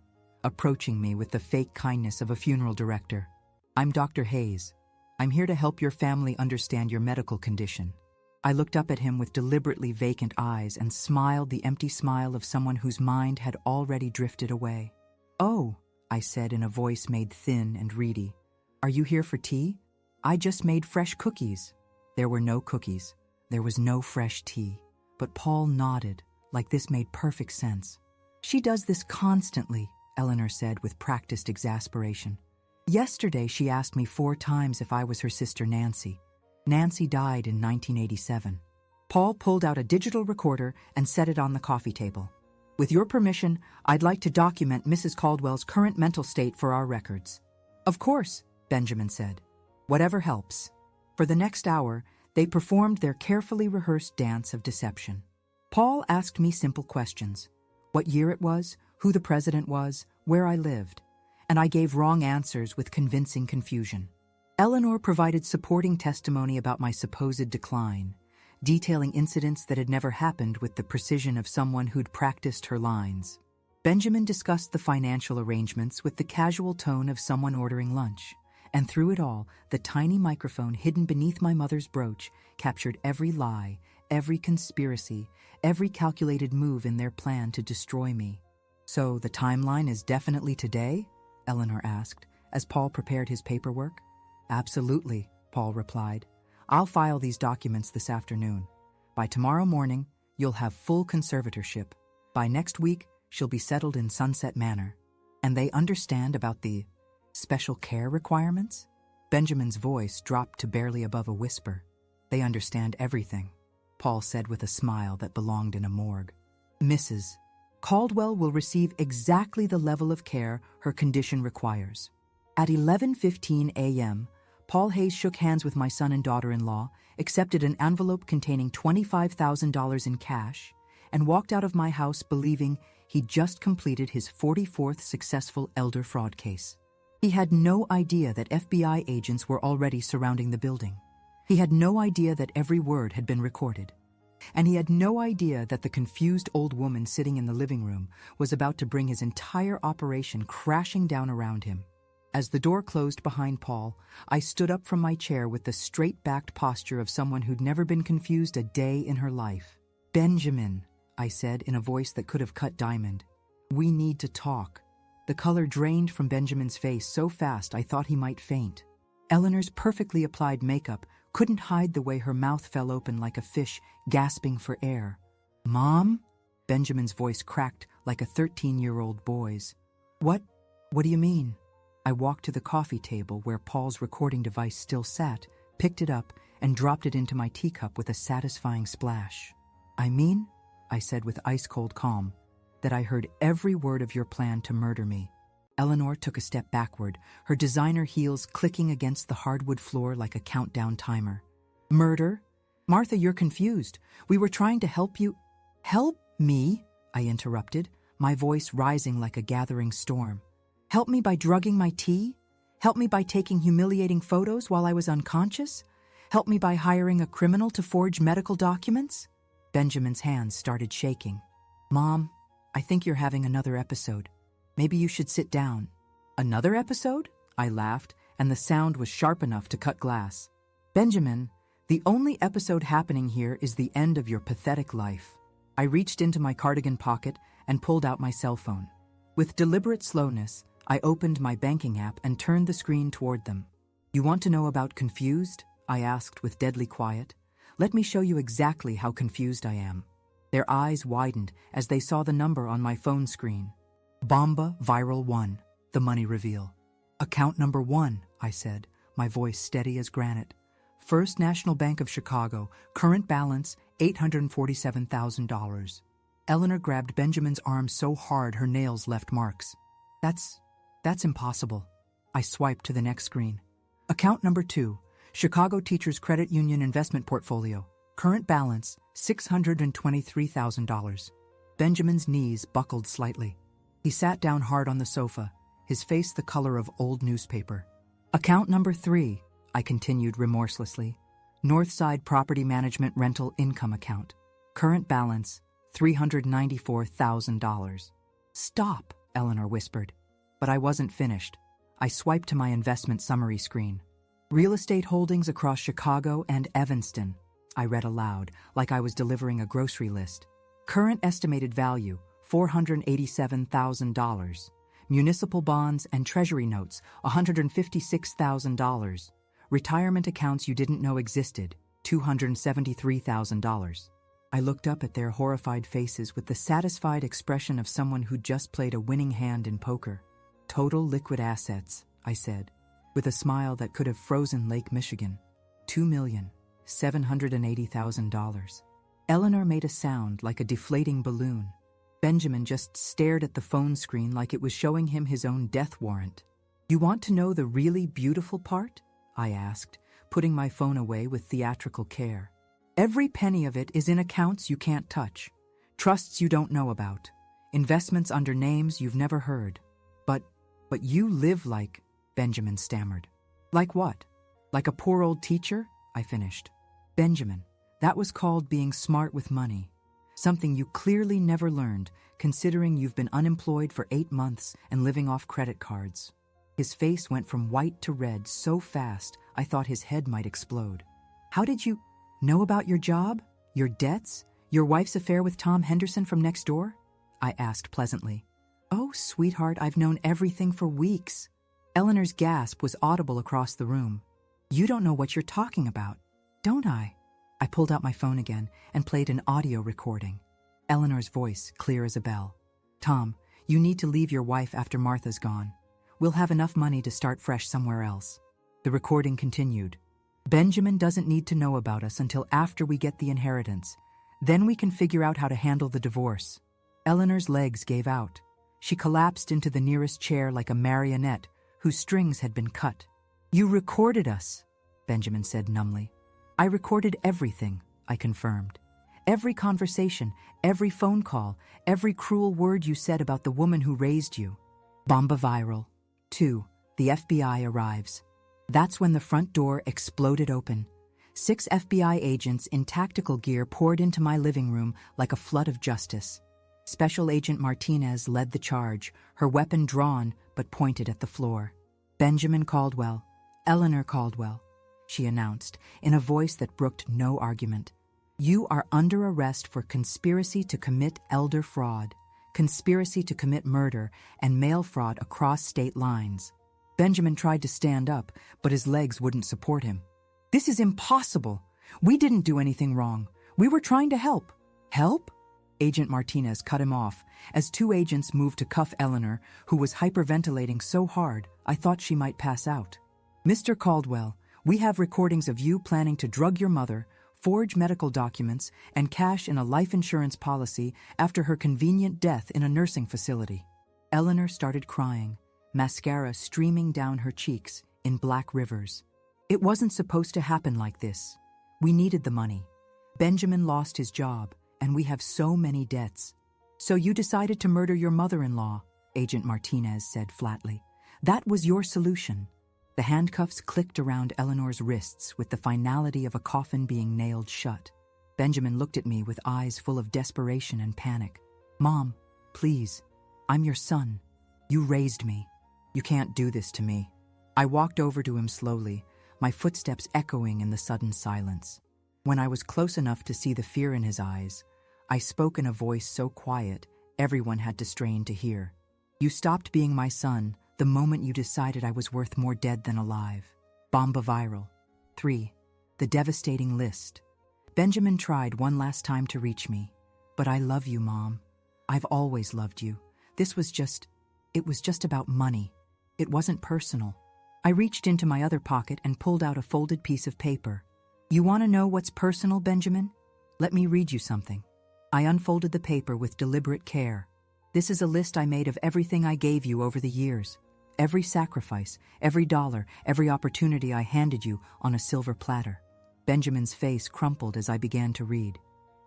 approaching me with the fake kindness of a funeral director, "I'm Dr. Hayes. I'm here to help your family understand your medical condition." I looked up at him with deliberately vacant eyes and smiled the empty smile of someone whose mind had already drifted away. "Oh," I said in a voice made thin and reedy. "Are you here for tea? I just made fresh cookies." There were no cookies. There was no fresh tea. But Paul nodded, like this made perfect sense. "She does this constantly," Eleanor said with practiced exasperation. "Yesterday she asked me 4 times if I was her sister Nancy. Nancy died in 1987. Paul pulled out a digital recorder and set it on the coffee table. "With your permission, I'd like to document Mrs. Caldwell's current mental state for our records." "Of course," Benjamin said. "Whatever helps." For the next hour, they performed their carefully rehearsed dance of deception. Paul asked me simple questions: what year it was, who the president was, where I lived, and I gave wrong answers with convincing confusion. Eleanor provided supporting testimony about my supposed decline, detailing incidents that had never happened with the precision of someone who'd practiced her lines. Benjamin discussed the financial arrangements with the casual tone of someone ordering lunch, and through it all, the tiny microphone hidden beneath my mother's brooch captured every lie, every conspiracy, every calculated move in their plan to destroy me. "So the timeline is definitely today?" Eleanor asked, as Paul prepared his paperwork. "Absolutely," Paul replied. "I'll file these documents this afternoon. By tomorrow morning, you'll have full conservatorship. By next week, she'll be settled in Sunset Manor. And they understand about the special care requirements?" Benjamin's voice dropped to barely above a whisper. "They understand everything," Paul said with a smile that belonged in a morgue. "Mrs. Caldwell will receive exactly the level of care her condition requires." At 11:15 a.m., Paul Hayes shook hands with my son and daughter-in-law accepted an envelope containing $25,000 in cash, and walked out of my house believing he'd just completed his 44th successful elder fraud case. He had no idea that FBI agents were already surrounding the building. He had no idea that every word had been recorded. And he had no idea that the confused old woman sitting in the living room was about to bring his entire operation crashing down around him. As the door closed behind Paul, I stood up from my chair with the straight-backed posture of someone who'd never been confused a day in her life. "Benjamin," I said in a voice that could have cut diamond, "we need to talk." The color drained from Benjamin's face so fast I thought he might faint. Eleanor's perfectly applied makeup couldn't hide the way her mouth fell open like a fish gasping for air. "Mom?" Benjamin's voice cracked like a 13-year-old boy's. What do you mean?" I walked to the coffee table where Paul's recording device still sat, picked it up, and dropped it into my teacup with a satisfying splash. "I mean," I said with ice-cold calm, "that I heard every word of your plan to murder me." Eleanor took a step backward, her designer heels clicking against the hardwood floor like a countdown timer. "Murder? Martha, you're confused. We were trying to help you." "Help me?" I interrupted, my voice rising like a gathering storm. "Help me by drugging my tea? Help me by taking humiliating photos while I was unconscious? Help me by hiring a criminal to forge medical documents?" Benjamin's hands started shaking. "Mom, I think you're having another episode. Maybe you should sit down." "Another episode?" I laughed, and the sound was sharp enough to cut glass. "Benjamin, the only episode happening here is the end of your pathetic life." I reached into my cardigan pocket and pulled out my cell phone. With deliberate slowness, I opened my banking app and turned the screen toward them. "You want to know about confused?" I asked with deadly quiet. "Let me show you exactly how confused I am." Their eyes widened as they saw the number on my phone screen. "Bomba Viral 1, the money reveal." "Account number 1, I said, my voice steady as granite. "First National Bank of Chicago, current balance $847,000. Eleanor grabbed Benjamin's arm so hard her nails left marks. That's impossible." I swiped to the next screen. "Account number 2, Chicago Teachers Credit Union Investment Portfolio, current balance $623,000. Benjamin's knees buckled slightly. He sat down hard on the sofa, his face the color of old newspaper. "Account number 3, I continued remorselessly. Northside Property Management Rental Income Account, current balance $394,000. "Stop," Eleanor whispered. But I wasn't finished. I swiped to my investment summary screen. "Real estate holdings across Chicago and Evanston," I read aloud, like I was delivering a grocery list. "Current estimated value, $487,000. Municipal bonds and treasury notes, $156,000. Retirement accounts you didn't know existed, $273,000. I looked up at their horrified faces with the satisfied expression of someone who'd just played a winning hand in poker. "Total liquid assets," I said, with a smile that could have frozen Lake Michigan. $2,780,000. Eleanor made a sound like a deflating balloon. Benjamin just stared at the phone screen like it was showing him his own death warrant. "You want to know the really beautiful part?" I asked, putting my phone away with theatrical care. "Every penny of it is in accounts you can't touch, trusts you don't know about, investments under names you've never heard. But you live like," Benjamin stammered. "Like what? Like a poor old teacher?" I finished. "Benjamin, that was called being smart with money. Something you clearly never learned, considering you've been unemployed for 8 months and living off credit cards." His face went from white to red so fast I thought his head might explode. "How did you know about your job, your debts, your wife's affair with Tom Henderson from next door?" I asked pleasantly. "Oh, sweetheart, I've known everything for weeks." Eleanor's gasp was audible across the room. "You don't know what you're talking about, don't I?" I pulled out my phone again and played an audio recording. Eleanor's voice clear as a bell. "Tom, you need to leave your wife after Martha's gone. We'll have enough money to start fresh somewhere else." The recording continued. "Benjamin doesn't need to know about us until after we get the inheritance. Then we can figure out how to handle the divorce." Eleanor's legs gave out. She collapsed into the nearest chair like a marionette whose strings had been cut. "You recorded us," Benjamin said numbly. I recorded everything, I confirmed. Every conversation, every phone call, every cruel word you said about the woman who raised you. Bomba viral. 2. The FBI arrives. That's when the front door exploded open. 6 FBI agents in tactical gear poured into my living room like a flood of justice. Special Agent Martinez led the charge, her weapon drawn but pointed at the floor. Benjamin Caldwell, Eleanor Caldwell, she announced in a voice that brooked no argument. You are under arrest for conspiracy to commit elder fraud, conspiracy to commit murder, and mail fraud across state lines. Benjamin tried to stand up, but his legs wouldn't support him. This is impossible. We didn't do anything wrong. We were trying to help. Help? Agent Martinez cut him off as 2 agents moved to cuff Eleanor, who was hyperventilating so hard I thought she might pass out. Mr. Caldwell, we have recordings of you planning to drug your mother, forge medical documents, and cash in a life insurance policy after her convenient death in a nursing facility. Eleanor started crying, mascara streaming down her cheeks in black rivers. It wasn't supposed to happen like this. We needed the money. Benjamin lost his job, and we have so many debts. So you decided to murder your mother-in-law, Agent Martinez said flatly. That was your solution. The handcuffs clicked around Eleanor's wrists with the finality of a coffin being nailed shut. Benjamin looked at me with eyes full of desperation and panic. Mom, please. I'm your son. You raised me. You can't do this to me. I walked over to him slowly, my footsteps echoing in the sudden silence. When I was close enough to see the fear in his eyes, I spoke in a voice so quiet everyone had to strain to hear. You stopped being my son the moment you decided I was worth more dead than alive. Bomba viral. 3. The devastating list. Benjamin tried one last time to reach me. But I love you, Mom. I've always loved you. It was just about money. It wasn't personal. I reached into my other pocket and pulled out a folded piece of paper. You want to know what's personal, Benjamin? Let me read you something. I unfolded the paper with deliberate care. This is a list I made of everything I gave you over the years. Every sacrifice, every dollar, every opportunity I handed you on a silver platter. Benjamin's face crumpled as I began to read.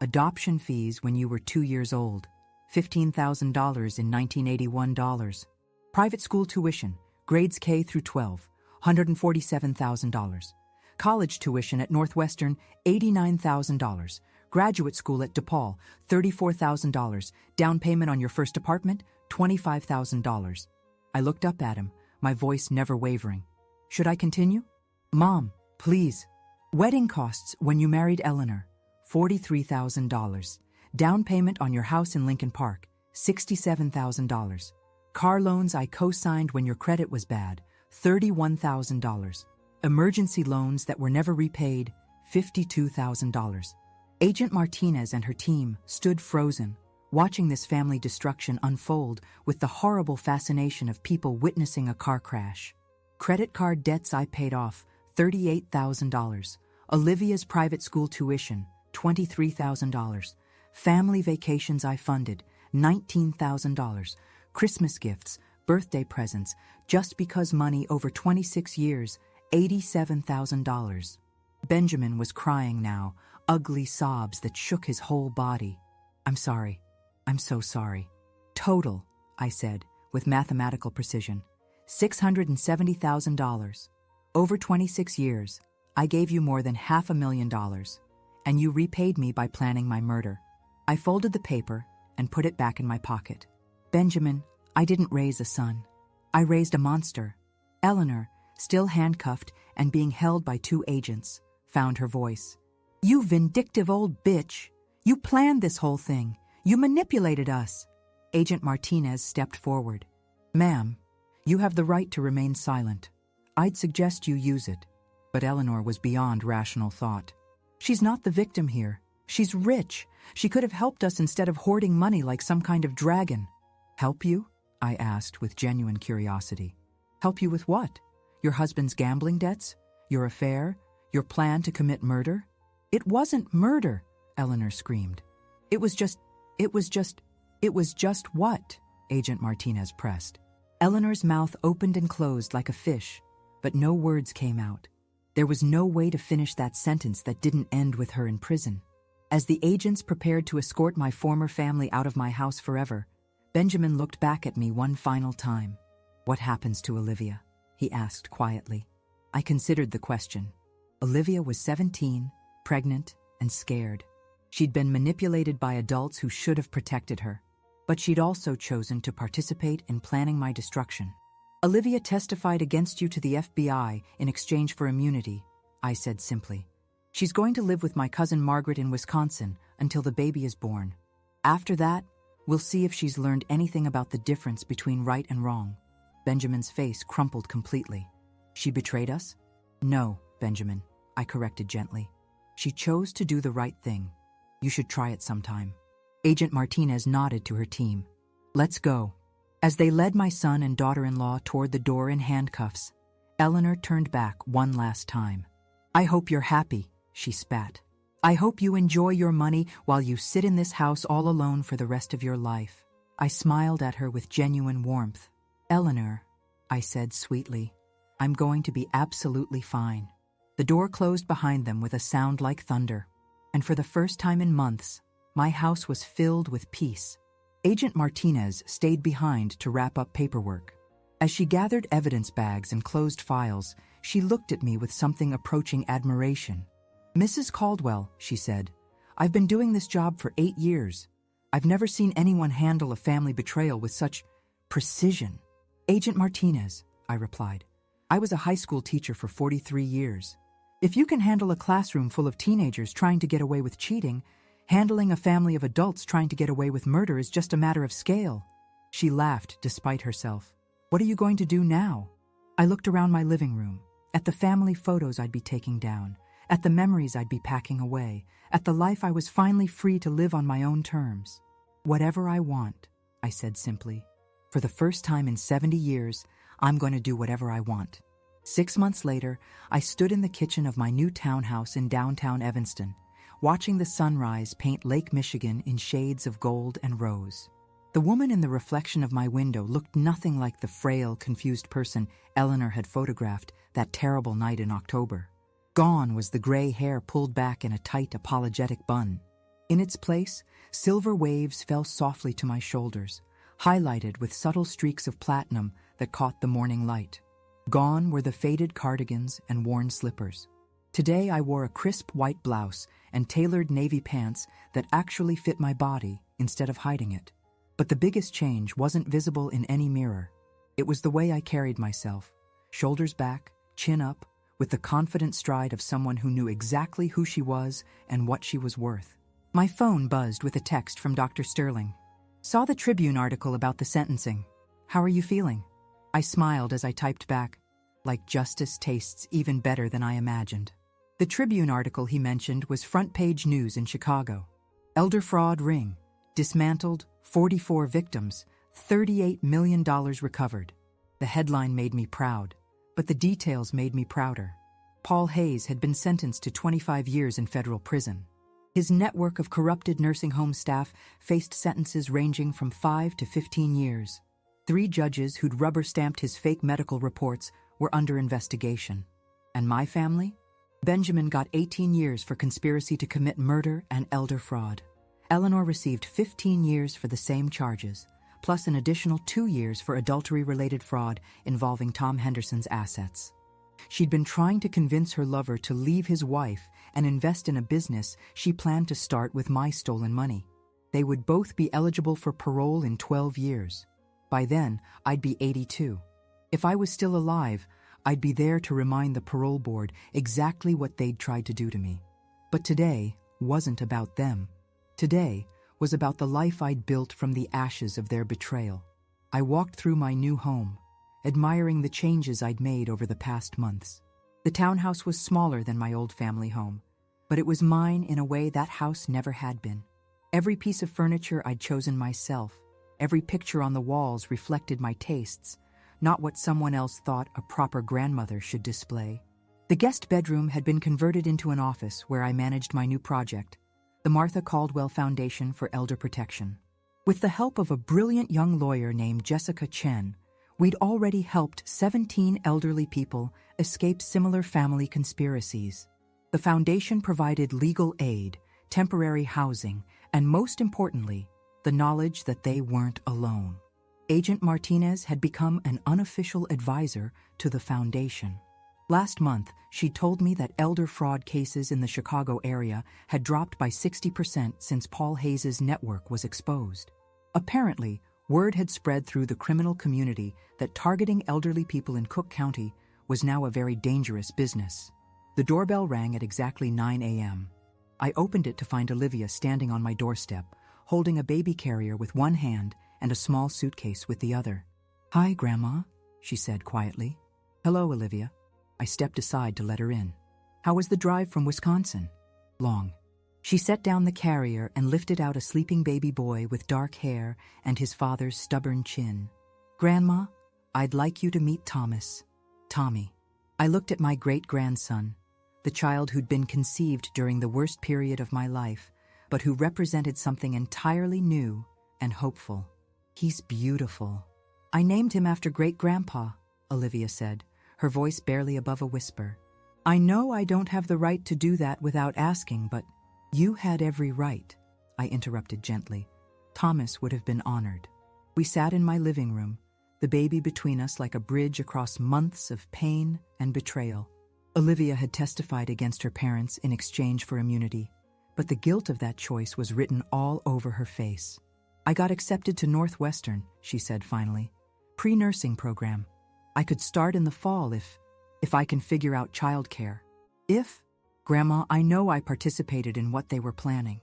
Adoption fees when you were 2 years old. $15,000 in 1981 dollars. Private school tuition, grades K through 12, $147,000. College tuition at Northwestern, $89,000. Graduate school at DePaul, $34,000. Down payment on your first apartment, $25,000. I looked up at him, my voice never wavering. Should I continue? Mom, please. Wedding costs when you married Eleanor, $43,000. Down payment on your house in Lincoln Park, $67,000. Car loans I co-signed when your credit was bad, $31,000. Emergency loans that were never repaid, $52,000. Agent Martinez and her team stood frozen, watching this family destruction unfold with the horrible fascination of people witnessing a car crash. Credit card debts I paid off, $38,000. Olivia's private school tuition, $23,000. Family vacations I funded, $19,000. Christmas gifts, birthday presents, just because money over 26 years, $87,000. Benjamin was crying now, ugly sobs that shook his whole body. I'm sorry. I'm so sorry. Total, I said, with mathematical precision, $670,000. Over 26 years, I gave you more than $500,000, and you repaid me by planning my murder. I folded the paper and put it back in my pocket. Benjamin, I didn't raise a son. I raised a monster. Eleanor, still handcuffed and being held by 2 agents, found her voice. You vindictive old bitch. You planned this whole thing. You manipulated us. Agent Martinez stepped forward. Ma'am, you have the right to remain silent. I'd suggest you use it. But Eleanor was beyond rational thought. She's not the victim here. She's rich. She could have helped us instead of hoarding money like some kind of dragon. Help you? I asked with genuine curiosity. Help you with what? Your husband's gambling debts? Your affair? Your plan to commit murder? It wasn't murder, Eleanor screamed. It was just what? Agent Martinez pressed. Eleanor's mouth opened and closed like a fish, but no words came out. There was no way to finish that sentence that didn't end with her in prison. As the agents prepared to escort my former family out of my house forever, Benjamin looked back at me one final time. "What happens to Olivia?" he asked quietly. I considered the question. Olivia was 17, pregnant, and scared. She'd been manipulated by adults who should have protected her, but she'd also chosen to participate in planning my destruction. "Olivia testified against you to the FBI in exchange for immunity," I said simply. "She's going to live with my cousin Margaret in Wisconsin until the baby is born. After that, we'll see if she's learned anything about the difference between right and wrong." Benjamin's face crumpled completely. "She betrayed us?" "No, Benjamin," I corrected gently. "She chose to do the right thing. You should try it sometime." Agent Martinez nodded to her team. "Let's go." As they led my son and daughter-in-law toward the door in handcuffs, Eleanor turned back one last time. "I hope you're happy," she spat. "I hope you enjoy your money while you sit in this house all alone for the rest of your life." I smiled at her with genuine warmth. "Eleanor," I said sweetly, "I'm going to be absolutely fine." The door closed behind them with a sound like thunder, and for the first time in months, my house was filled with peace. Agent Martinez stayed behind to wrap up paperwork. As she gathered evidence bags and closed files, she looked at me with something approaching admiration. "Mrs. Caldwell," she said, "I've been doing this job for 8 years. I've never seen anyone handle a family betrayal with such precision." "Agent Martinez," I replied, "I was a high school teacher for 43 years. If you can handle a classroom full of teenagers trying to get away with cheating, handling a family of adults trying to get away with murder is just a matter of scale." She laughed despite herself. "What are you going to do now?" I looked around my living room, at the family photos I'd be taking down, at the memories I'd be packing away, at the life I was finally free to live on my own terms. "Whatever I want," I said simply. "For the first time in 70 years, I'm going to do whatever I want." 6 months later, I stood in the kitchen of my new townhouse in downtown Evanston, watching the sunrise paint Lake Michigan in shades of gold and rose. The woman in the reflection of my window looked nothing like the frail, confused person Eleanor had photographed that terrible night in October. Gone was the gray hair pulled back in a tight, apologetic bun. In its place, silver waves fell softly to my shoulders, highlighted with subtle streaks of platinum that caught the morning light. Gone were the faded cardigans and worn slippers. Today I wore a crisp white blouse and tailored navy pants that actually fit my body instead of hiding it. But the biggest change wasn't visible in any mirror. It was the way I carried myself, shoulders back, chin up, with the confident stride of someone who knew exactly who she was and what she was worth. My phone buzzed with a text from Dr. Sterling. "Saw the Tribune article about the sentencing. How are you feeling?" I smiled as I typed back, "Like justice tastes even better than I imagined." The Tribune article he mentioned was front-page news in Chicago. Elder fraud ring, dismantled, 44 victims, $38 million recovered. The headline made me proud, but the details made me prouder. Paul Hayes had been sentenced to 25 years in federal prison. His network of corrupted nursing home staff faced sentences ranging from 5 to 15 years. 3 judges who'd rubber-stamped his fake medical reports were under investigation. And my family? Benjamin got 18 years for conspiracy to commit murder and elder fraud. Eleanor received 15 years for the same charges, plus an additional 2 years for adultery-related fraud involving Tom Henderson's assets. She'd been trying to convince her lover to leave his wife and invest in a business she planned to start with my stolen money. They would both be eligible for parole in 12 years. By then, I'd be 82. If I was still alive, I'd be there to remind the parole board exactly what they'd tried to do to me. But today wasn't about them. Today was about the life I'd built from the ashes of their betrayal. I walked through my new home, admiring the changes I'd made over the past months. The townhouse was smaller than my old family home, but it was mine in a way that house never had been. Every piece of furniture I'd chosen myself. Every picture on the walls reflected my tastes, not what someone else thought a proper grandmother should display. The guest bedroom had been converted into an office where I managed my new project, the Martha Caldwell Foundation for Elder Protection. With the help of a brilliant young lawyer named Jessica Chen, We'd already helped 17 elderly people escape similar family conspiracies. The foundation provided legal aid, temporary housing, and most importantly, the knowledge that they weren't alone. Agent Martinez had become an unofficial advisor to the foundation. Last month, she told me that elder fraud cases in the Chicago area had dropped by 60% since Paul Hayes' network was exposed. Apparently, word had spread through the criminal community that targeting elderly people in Cook County was now a very dangerous business. The doorbell rang at exactly 9 a.m. I opened it to find Olivia standing on my doorstep, holding a baby carrier with one hand and a small suitcase with the other. "Hi, Grandma," she said quietly. "Hello, Olivia." I stepped aside to let her in. "How was the drive from Wisconsin?" "Long." She set down the carrier and lifted out a sleeping baby boy with dark hair and his father's stubborn chin. "Grandma, I'd like you to meet Thomas." Tommy. I looked at my great-grandson, the child who'd been conceived during the worst period of my life, but who represented something entirely new and hopeful. "He's beautiful." "I named him after great-grandpa," Olivia said, her voice barely above a whisper. "I know I don't have the right to do that without asking, but—" "You had every right," I interrupted gently. "Thomas would have been honored." We sat in my living room, the baby between us like a bridge across months of pain and betrayal. Olivia had testified against her parents in exchange for immunity, but the guilt of that choice was written all over her face. "I got accepted to Northwestern," she said finally. "Pre-nursing program. I could start in the fall if I can figure out childcare." "If?" "Grandma, I know I participated in what they were planning.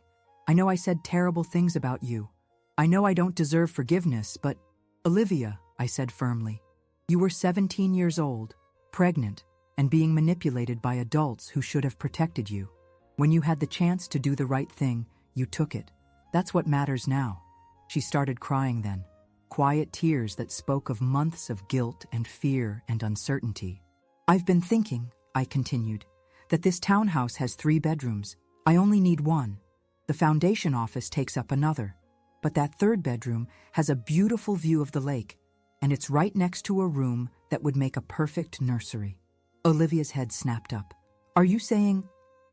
I know I said terrible things about you. I know I don't deserve forgiveness, but—" "Olivia," I said firmly, "you were 17 years old, pregnant, and being manipulated by adults who should have protected you. When you had the chance to do the right thing, you took it. That's what matters now." She started crying then, quiet tears that spoke of months of guilt and fear and uncertainty. "I've been thinking," I continued, "that this townhouse has 3 bedrooms. I only need 1. The foundation office takes up another. But that 3rd bedroom has a beautiful view of the lake, and it's right next to a room that would make a perfect nursery." Olivia's head snapped up. "Are you saying—"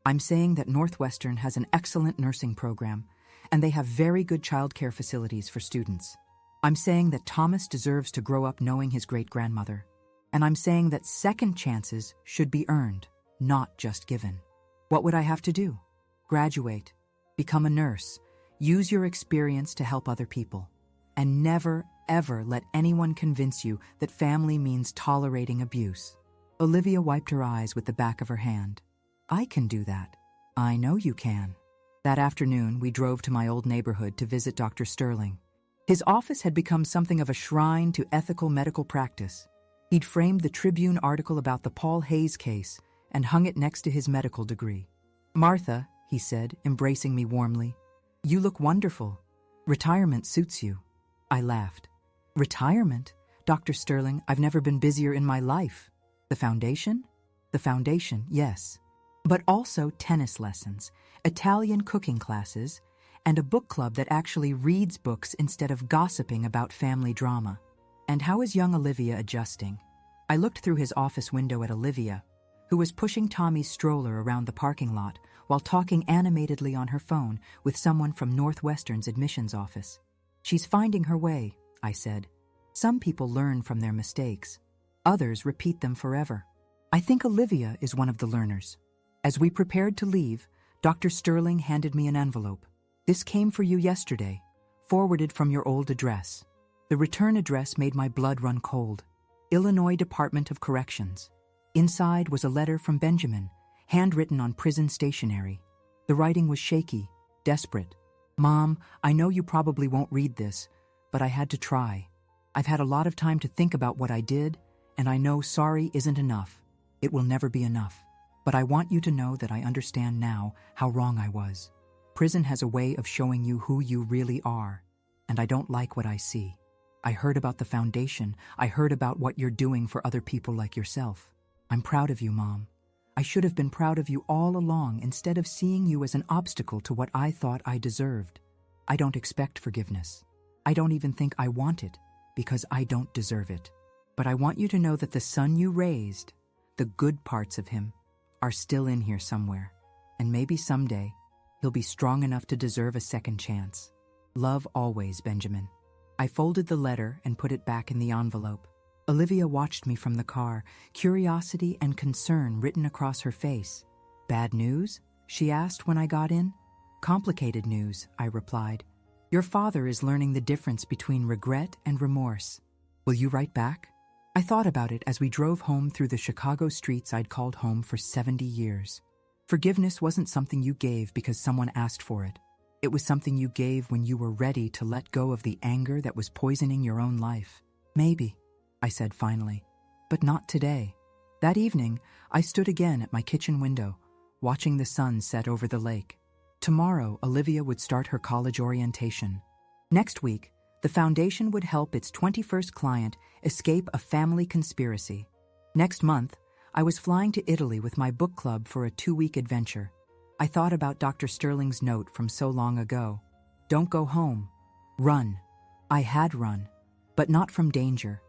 "I'm saying that Northwestern has an excellent nursing program, and they have very good childcare facilities for students. I'm saying that Thomas deserves to grow up knowing his great-grandmother. And I'm saying that second chances should be earned, not just given. What would I have to do? Graduate, become a nurse, use your experience to help other people. And never, ever let anyone convince you that family means tolerating abuse." Olivia wiped her eyes with the back of her hand. "I can do that." "I know you can." That afternoon, we drove to my old neighborhood to visit Dr. Sterling. His office had become something of a shrine to ethical medical practice. He'd framed the Tribune article about the Paul Hayes case and hung it next to his medical degree. "Martha," he said, embracing me warmly, "you look wonderful. Retirement suits you." I laughed. "Retirement? Dr. Sterling, I've never been busier in my life." "The foundation?" "The foundation, yes. But also tennis lessons, Italian cooking classes, and a book club that actually reads books instead of gossiping about family drama." "And how is young Olivia adjusting?" I looked through his office window at Olivia, who was pushing Tommy's stroller around the parking lot while talking animatedly on her phone with someone from Northwestern's admissions office. "She's finding her way," I said. "Some people learn from their mistakes. Others repeat them forever. I think Olivia is one of the learners." As we prepared to leave, Dr. Sterling handed me an envelope. "This came for you yesterday, forwarded from your old address." The return address made my blood run cold. Illinois Department of Corrections. Inside was a letter from Benjamin, handwritten on prison stationery. The writing was shaky, desperate. "Mom, I know you probably won't read this, but I had to try. I've had a lot of time to think about what I did, and I know sorry isn't enough. It will never be enough. But I want you to know that I understand now how wrong I was. Prison has a way of showing you who you really are, and I don't like what I see. I heard about the foundation. I heard about what you're doing for other people like yourself. I'm proud of you, Mom. I should have been proud of you all along instead of seeing you as an obstacle to what I thought I deserved. I don't expect forgiveness. I don't even think I want it, because I don't deserve it. But I want you to know that the son you raised, the good parts of him, are still in here somewhere. And maybe someday, he'll be strong enough to deserve a second chance. Love always, Benjamin. I folded the letter and put it back in the envelope. Olivia watched me from the car, curiosity and concern written across her face. Bad news? She asked when I got in. Complicated news, I replied. Your father is learning the difference between regret and remorse. Will you write back? I thought about it as we drove home through the Chicago streets I'd called home for 70 years. Forgiveness wasn't something you gave because someone asked for it. It was something you gave when you were ready to let go of the anger that was poisoning your own life. Maybe, I said finally, but not today. That evening, I stood again at my kitchen window, watching the sun set over the lake. Tomorrow, Olivia would start her college orientation. Next week, the foundation would help its 21st client escape a family conspiracy. Next month, I was flying to Italy with my book club for a 2-week adventure. I thought about Dr. Sterling's note from so long ago. Don't go home. Run. I had run, but not from danger.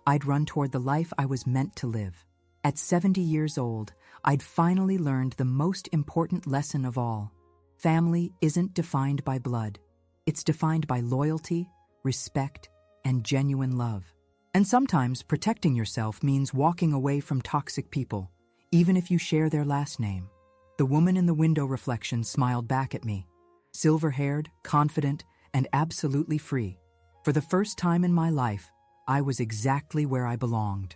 I'd run toward the life I was meant to live. At 70 years old, I'd finally learned the most important lesson of all. Family isn't defined by blood. It's defined by loyalty, respect, and genuine love. And sometimes protecting yourself means walking away from toxic people, even if you share their last name. The woman in the window reflection smiled back at me, silver-haired, confident, and absolutely free. For the first time in my life, I was exactly where I belonged.